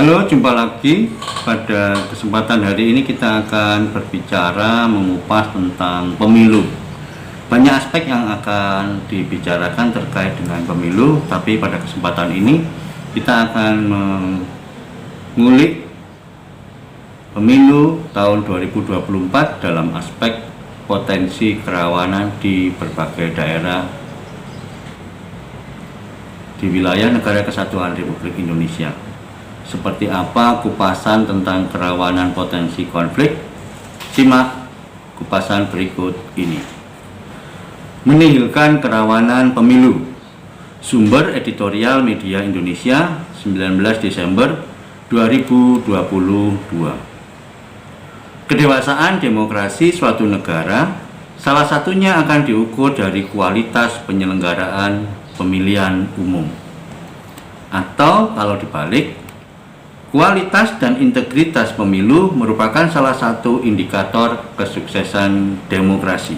Halo, jumpa lagi. Pada kesempatan hari ini kita akan berbicara mengupas tentang pemilu. Banyak aspek yang akan dibicarakan terkait dengan pemilu, tapi pada kesempatan ini kita akan mengulik pemilu tahun 2024 dalam aspek potensi kerawanan di berbagai daerah di wilayah Negara Kesatuan Republik Indonesia. Seperti apa kupasan tentang kerawanan potensi konflik? Simak kupasan berikut ini. Menihilkan kerawanan pemilu. Sumber editorial Media Indonesia, 19 Desember 2022. Kedewasaan demokrasi suatu negara salah satunya akan diukur dari kualitas penyelenggaraan pemilihan umum. Atau kalau dibalik, kualitas dan integritas pemilu merupakan salah satu indikator kesuksesan demokrasi.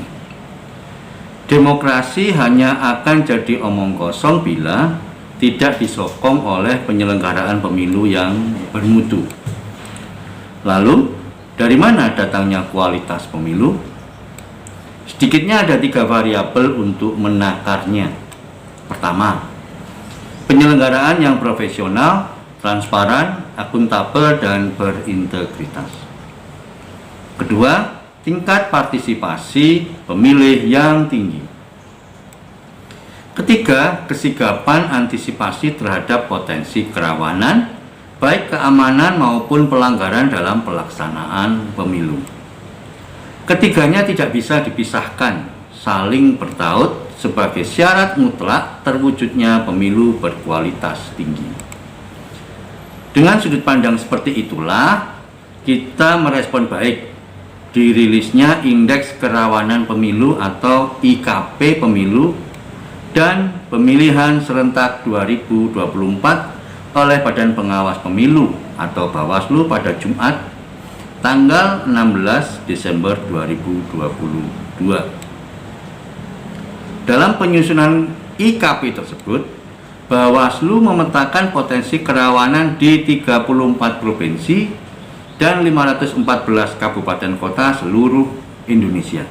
Demokrasi hanya akan jadi omong kosong bila tidak disokong oleh penyelenggaraan pemilu yang bermutu. Lalu, dari mana datangnya kualitas pemilu? Sedikitnya ada 3 variabel untuk menakarnya. Pertama, penyelenggaraan yang profesional, transparan, akuntabel, dan berintegritas. Kedua, tingkat partisipasi pemilih yang tinggi. Ketiga, kesigapan antisipasi terhadap potensi kerawanan, baik keamanan maupun pelanggaran dalam pelaksanaan pemilu. Ketiganya tidak bisa dipisahkan, saling bertaut sebagai syarat mutlak terwujudnya pemilu berkualitas tinggi. Dengan sudut pandang seperti itulah, kita merespon baik dirilisnya Indeks Kerawanan Pemilu atau IKP Pemilu dan Pemilihan Serentak 2024 oleh Badan Pengawas Pemilu atau Bawaslu pada Jumat tanggal 16 Desember 2022. Dalam penyusunan IKP tersebut, Bawaslu memetakan potensi kerawanan di 34 provinsi dan 514 kabupaten kota seluruh Indonesia.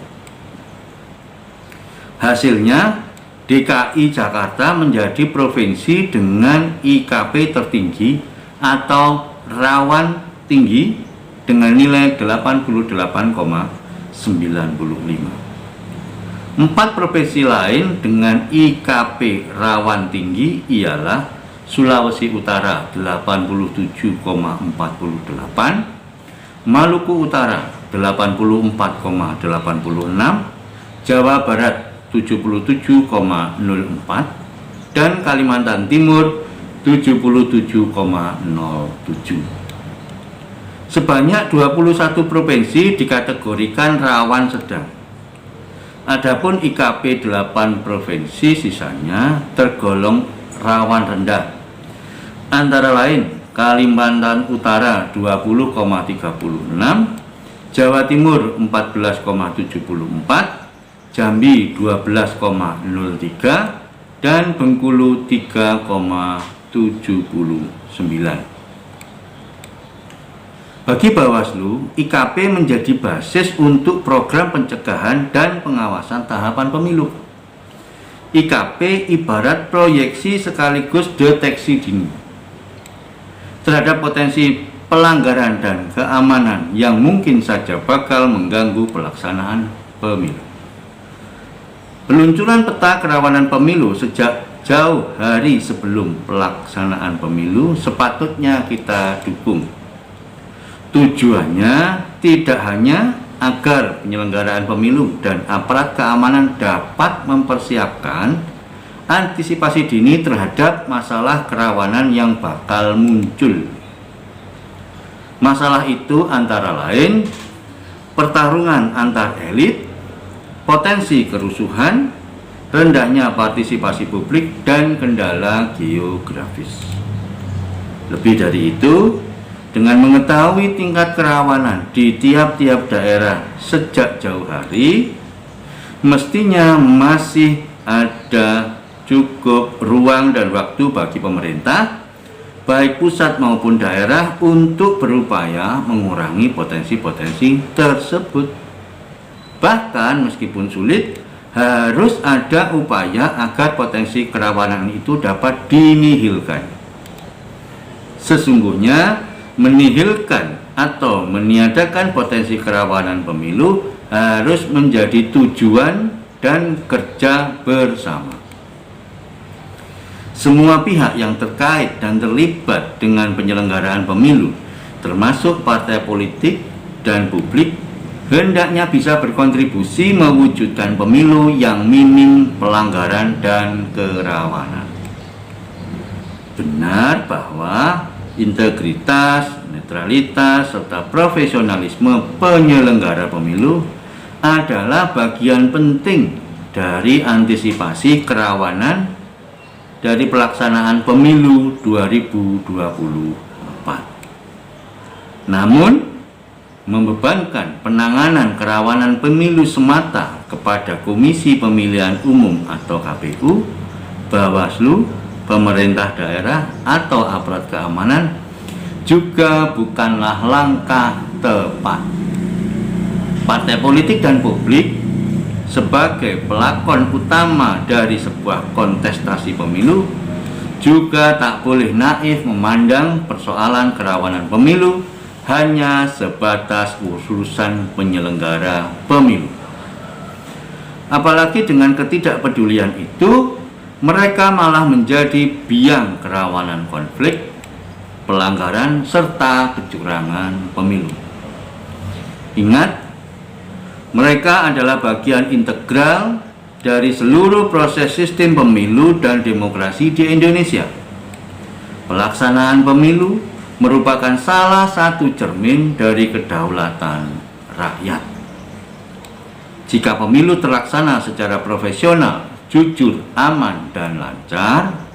Hasilnya, DKI Jakarta menjadi provinsi dengan IKP tertinggi atau rawan tinggi dengan nilai 88,95. 4 provinsi lain dengan IKP rawan tinggi ialah Sulawesi Utara 87,48, Maluku Utara 84,86, Jawa Barat 77,04, dan Kalimantan Timur 77,07. Sebanyak 21 provinsi dikategorikan rawan sedang. Adapun IKP 8 provinsi sisanya tergolong rawan rendah. Antara lain Kalimantan Utara 20,36, Jawa Timur 14,74, Jambi 12,03, dan Bengkulu 3,79. Bagi Bawaslu, IKP menjadi basis untuk program pencegahan dan pengawasan tahapan pemilu. IKP ibarat proyeksi sekaligus deteksi dini terhadap potensi pelanggaran dan keamanan yang mungkin saja bakal mengganggu pelaksanaan pemilu. Peluncuran peta kerawanan pemilu sejak jauh hari sebelum pelaksanaan pemilu sepatutnya kita dukung. Tujuannya tidak hanya agar penyelenggaraan pemilu dan aparat keamanan dapat mempersiapkan antisipasi dini terhadap masalah kerawanan yang bakal muncul. Masalah itu antara lain pertarungan antar elit, potensi kerusuhan, rendahnya partisipasi publik, dan kendala geografis. Lebih dari itu, dengan mengetahui tingkat kerawanan di tiap-tiap daerah sejak jauh hari, mestinya masih ada cukup ruang dan waktu bagi pemerintah baik pusat maupun daerah, untuk berupaya mengurangi potensi-potensi tersebut. Bahkan meskipun sulit, harus ada upaya agar potensi kerawanan itu dapat dinihilkan. Sesungguhnya, menihilkan atau meniadakan potensi kerawanan pemilu harus menjadi tujuan dan kerja bersama. Semua pihak yang terkait dan terlibat dengan penyelenggaraan pemilu, termasuk partai politik dan publik, hendaknya bisa berkontribusi mewujudkan pemilu yang minim pelanggaran dan kerawanan. Benar bahwa integritas, netralitas, serta profesionalisme penyelenggara pemilu adalah bagian penting dari antisipasi kerawanan dari pelaksanaan pemilu 2024. Namun, membebankan penanganan kerawanan pemilu semata kepada Komisi Pemilihan Umum atau KPU, Bawaslu, pemerintah daerah, atau aparat keamanan juga bukanlah langkah tepat. Partai politik dan publik sebagai pelakon utama dari sebuah kontestasi pemilu juga tak boleh naif memandang persoalan kerawanan pemilu hanya sebatas urusan penyelenggara pemilu. Apalagi dengan ketidakpedulian itu, mereka malah menjadi biang kerawanan konflik, pelanggaran, serta kecurangan pemilu. Ingat, mereka adalah bagian integral dari seluruh proses sistem pemilu dan demokrasi di Indonesia. Pelaksanaan pemilu merupakan salah satu cermin dari kedaulatan rakyat. Jika pemilu terlaksana secara profesional, jujur, aman, dan lancar,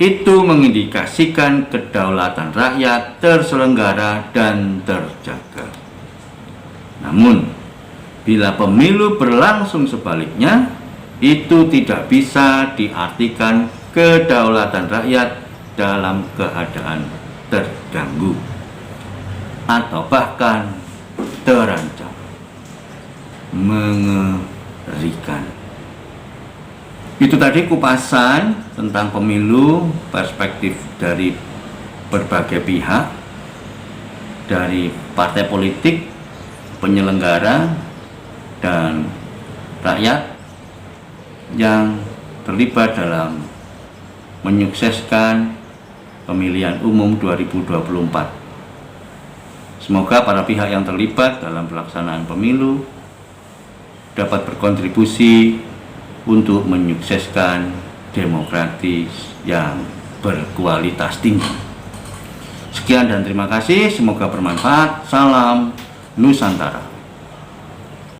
itu mengindikasikan kedaulatan rakyat terselenggara dan terjaga. Namun, bila pemilu berlangsung sebaliknya, itu tidak bisa diartikan kedaulatan rakyat dalam keadaan terganggu atau bahkan terancam. Mengerikan. Itu tadi kupasan tentang pemilu, perspektif dari berbagai pihak, dari partai politik, penyelenggara, dan rakyat yang terlibat dalam menyukseskan pemilihan umum 2024. Semoga para pihak yang terlibat dalam pelaksanaan pemilu dapat berkontribusi untuk menyukseskan demokratis yang berkualitas tinggi. Sekian dan terima kasih, semoga bermanfaat. Salam Nusantara.